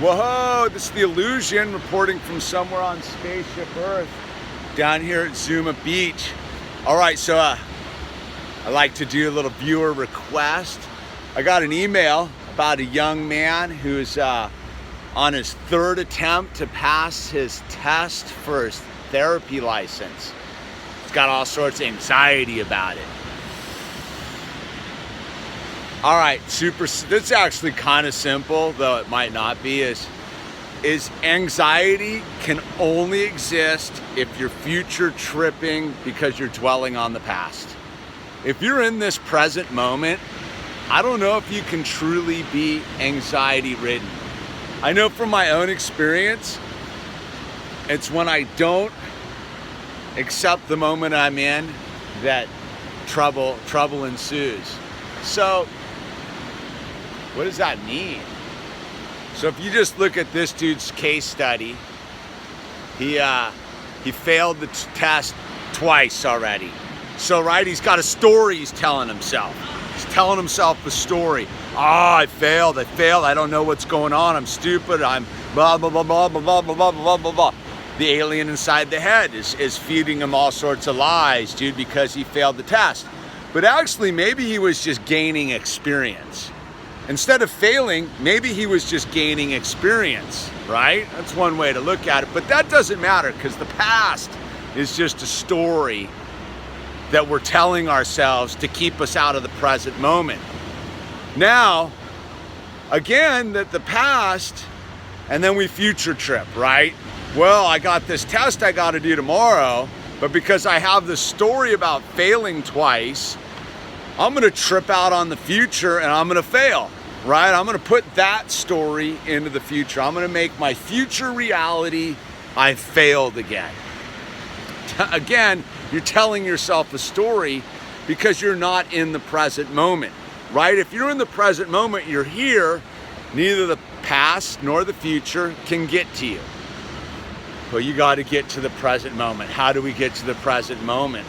Whoa, this is the Illusion reporting from somewhere on Spaceship Earth down here at Zuma Beach. All right, so I like to do a little viewer request. I got an email about a young man who's on his third attempt to pass his test for his therapy license. He's got all sorts of anxiety about it. All right, this is actually kind of simple, though it might not be, is anxiety can only exist if you're future tripping because you're dwelling on the past. If you're in this present moment, I don't know if you can truly be anxiety ridden. I know from my own experience, it's when I don't accept the moment I'm in that trouble ensues. So, what does that mean? So if you just look at this dude's case study, he failed the test twice already. So right, he's got a story he's telling himself. He's telling himself the story. I failed, I don't know what's going on, I'm stupid, I'm blah, blah, blah, blah, blah, blah, blah, blah, blah, blah. The alien inside the head is feeding him all sorts of lies, dude, because he failed the test. But actually, maybe he was just gaining experience. Instead of failing, maybe he was just gaining experience, right? That's one way to look at it. But that doesn't matter because the past is just a story that we're telling ourselves to keep us out of the present moment. Now, again, that the past, and then we future trip, right? Well, I got this test I got to do tomorrow, but because I have this story about failing twice, I'm going to trip out on the future and I'm going to fail, right? I'm going to put that story into the future. I'm going to make my future reality, I failed again. Again, you're telling yourself a story because you're not in the present moment, right? If you're in the present moment, you're here, neither the past nor the future can get to you. But you got to get to the present moment. How do we get to the present moment?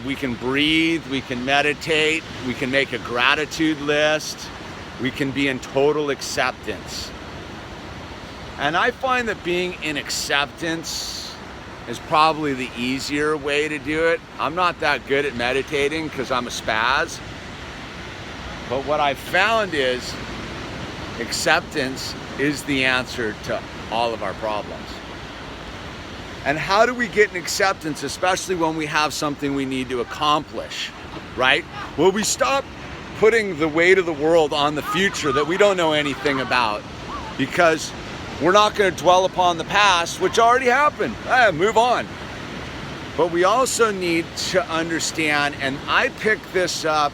We can breathe, we can meditate, we can make a gratitude list, we can be in total acceptance. And I find that being in acceptance is probably the easier way to do it. I'm not that good at meditating because I'm a spaz. But what I've found is acceptance is the answer to all of our problems. And how do we get an acceptance, especially when we have something we need to accomplish, right? Well, we stop putting the weight of the world on the future that we don't know anything about because we're not going to dwell upon the past, which already happened. Move on. But we also need to understand, and I picked this up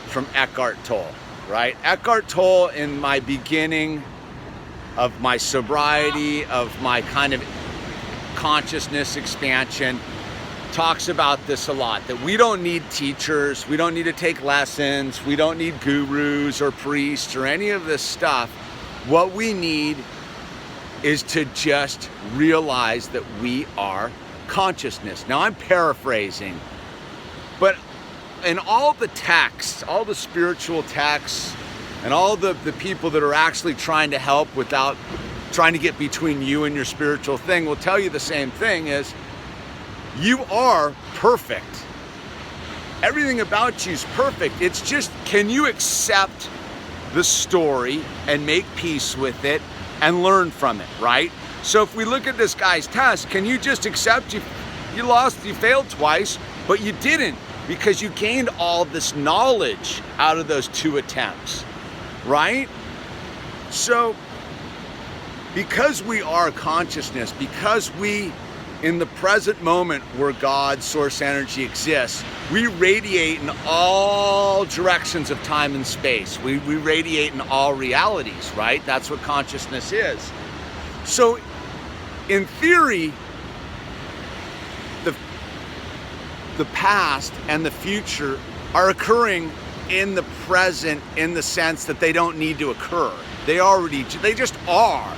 from Eckhart Tolle, right? Eckhart Tolle, in my beginning of my sobriety, of my kind of consciousness expansion, talks about this a lot, that we don't need teachers, we don't need to take lessons, we don't need gurus or priests or any of this stuff. What we need is to just realize that we are consciousness. Now I'm paraphrasing, but in all the texts, all the spiritual texts, and all the people that are actually trying to help without trying to get between you and your spiritual thing will tell you the same thing, is you are perfect. Everything about you is perfect. It's just, can you accept the story and make peace with it and learn from it, right? So if we look at this guy's test, can you just accept you failed twice, but you didn't because you gained all this knowledge out of those 2 attempts, right? So because we are consciousness, because we, in the present moment where God, source energy exists, we radiate in all directions of time and space. We radiate in all realities, right? That's what consciousness is. So, in theory, the past and the future are occurring in the present in the sense that they don't need to occur. They just are.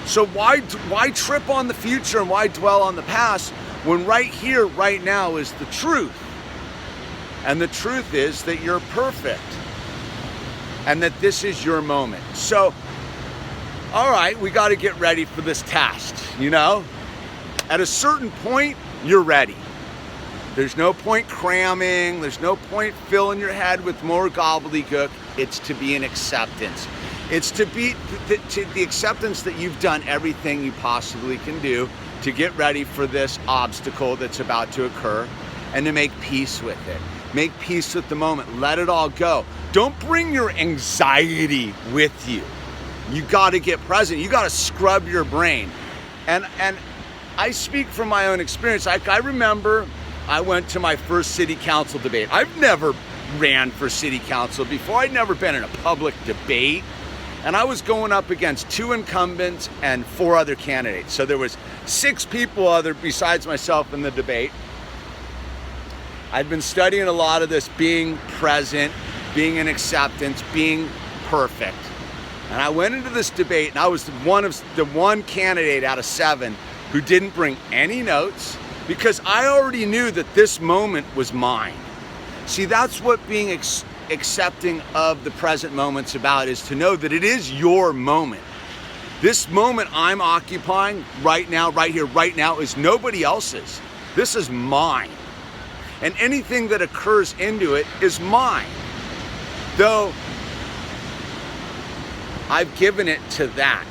So why trip on the future and why dwell on the past when right here, right now is the truth? And the truth is that you're perfect. and that this is your moment. So, all right, we got to get ready for this test, you know? At a certain point, you're ready. There's no point cramming. There's no point filling your head with more gobbledygook. It's to be an acceptance. It's to be the acceptance that you've done everything you possibly can do to get ready for this obstacle that's about to occur, and to make peace with it. Make peace with the moment. Let it all go. Don't bring your anxiety with you. You got to get present. You got to scrub your brain. And I speak from my own experience. I remember I went to my first city council debate. I've never ran for city council before. I'd never been in a public debate. And I was going up against 2 incumbents and 4 other candidates. So there was 6 people besides myself in the debate. I'd been studying a lot of this being present, being in acceptance, being perfect. And I went into this debate, and I was the one candidate out of 7 who didn't bring any notes, because I already knew that this moment was mine. See, that's what being accepting of the present moment's about, is to know that it is your moment. This moment I'm occupying right now, right here, right now, is nobody else's. This is mine. And anything that occurs into it is mine. Though I've given it to that.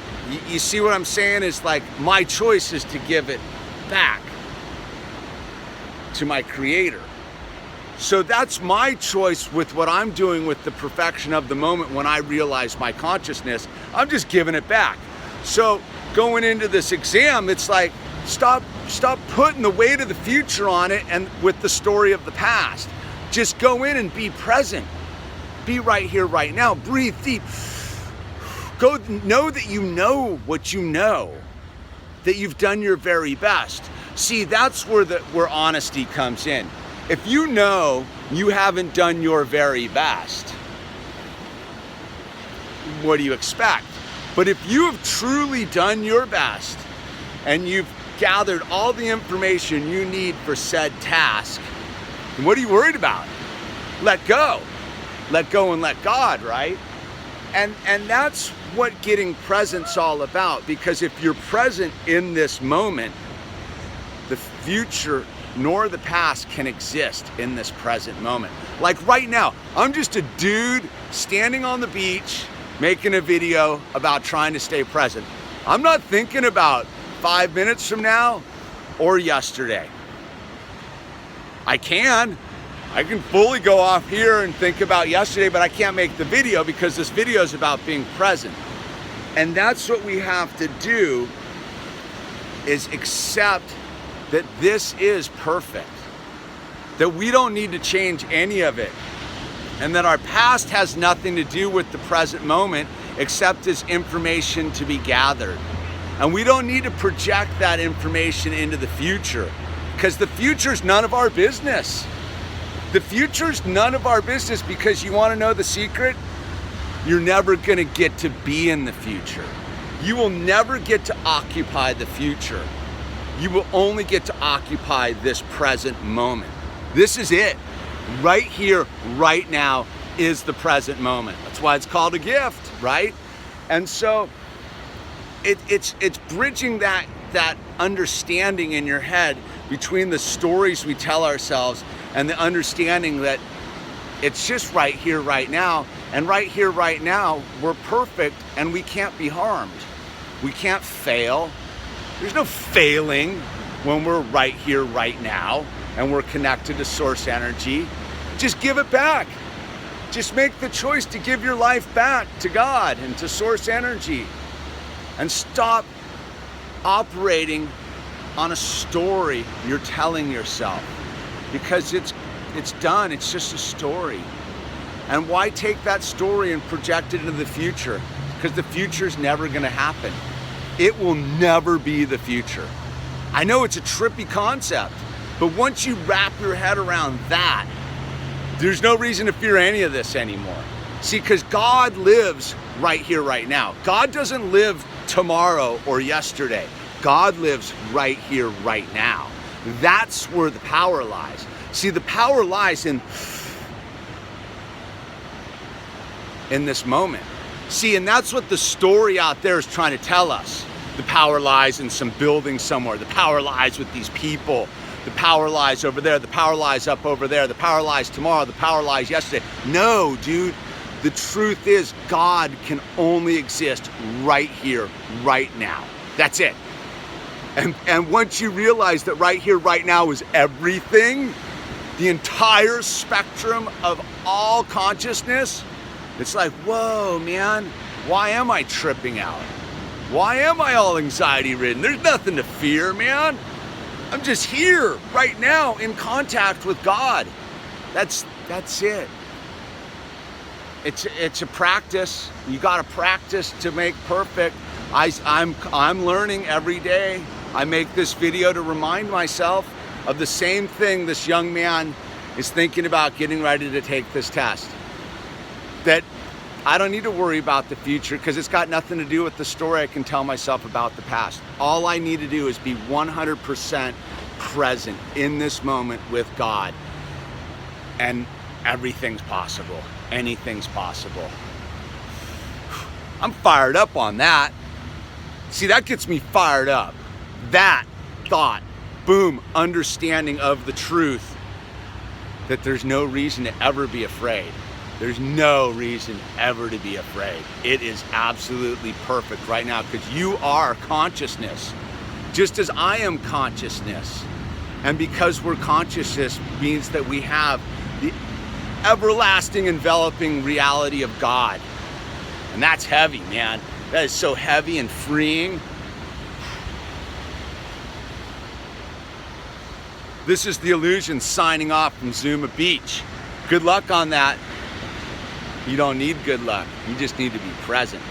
You see what I'm saying? Is like my choice is to give it back to my Creator. So that's my choice with what I'm doing with the perfection of the moment. When I realize my consciousness, I'm just giving it back. So going into this exam, it's like, stop putting the weight of the future on it and with the story of the past. Just go in and be present. Be right here, right now. Breathe deep. Go know that you know what you know, that you've done your very best. See, that's where honesty comes in. If you know you haven't done your very best, what do you expect? But if you have truly done your best and you've gathered all the information you need for said task, what are you worried about? Let go. Let go and let God, right? And that's what getting present's all about, because if you're present in this moment, the future nor the past can exist in this present moment. Like right now, I'm just a dude standing on the beach making a video about trying to stay present. I'm not thinking about 5 minutes from now or yesterday. I can fully go off here and think about yesterday, but I can't make the video because this video is about being present. And that's what we have to do, is accept that this is perfect, that we don't need to change any of it, and that our past has nothing to do with the present moment except as information to be gathered. And we don't need to project that information into the future, because the future's none of our business. The future's none of our business, because you want to know the secret? You're never going to get to be in the future. You will never get to occupy the future. You will only get to occupy this present moment. This is it. Right here, right now is the present moment. That's why it's called a gift, right? And so it's bridging that understanding in your head between the stories we tell ourselves and the understanding that it's just right here, right now. And right here, right now, we're perfect and we can't be harmed. We can't fail. There's no failing when we're right here, right now, and we're connected to source energy. Just give it back. Just make the choice to give your life back to God and to source energy. And stop operating on a story you're telling yourself, because it's done. It's just a story. And why take that story and project it into the future? Because the future's never going to happen. It will never be the future. I know it's a trippy concept, but once you wrap your head around that, there's no reason to fear any of this anymore. See, because God lives right here, right now. God doesn't live tomorrow or yesterday. God lives right here, right now. That's where the power lies. See, the power lies in in this moment. See, and that's what the story out there is trying to tell us. The power lies in some building somewhere. The power lies with these people. The power lies over there. The power lies up over there. The power lies tomorrow. The power lies yesterday. No, dude. The truth is God can only exist right here, right now. That's it. And once you realize that right here, right now is everything, the entire spectrum of all consciousness, it's like, whoa, man, why am I tripping out? Why am I all anxiety ridden? There's nothing to fear, man. I'm just here right now in contact with God. That's it. It's a practice. You got to practice to make perfect. I'm learning every day. I make this video to remind myself of the same thing this young man is thinking about getting ready to take this test. That I don't need to worry about the future because it's got nothing to do with the story I can tell myself about the past. All I need to do is be 100% present in this moment with God, and everything's possible. Anything's possible. I'm fired up on that. See, that gets me fired up. That thought, boom, understanding of the truth that there's no reason to ever be afraid. There's no reason ever to be afraid. It is absolutely perfect right now because you are consciousness, just as I am consciousness. And because we're consciousness means that we have the everlasting enveloping reality of God. And that's heavy, man. That is so heavy and freeing. This is The Illusion signing off from Zuma Beach. Good luck on that. You don't need good luck. You just need to be present.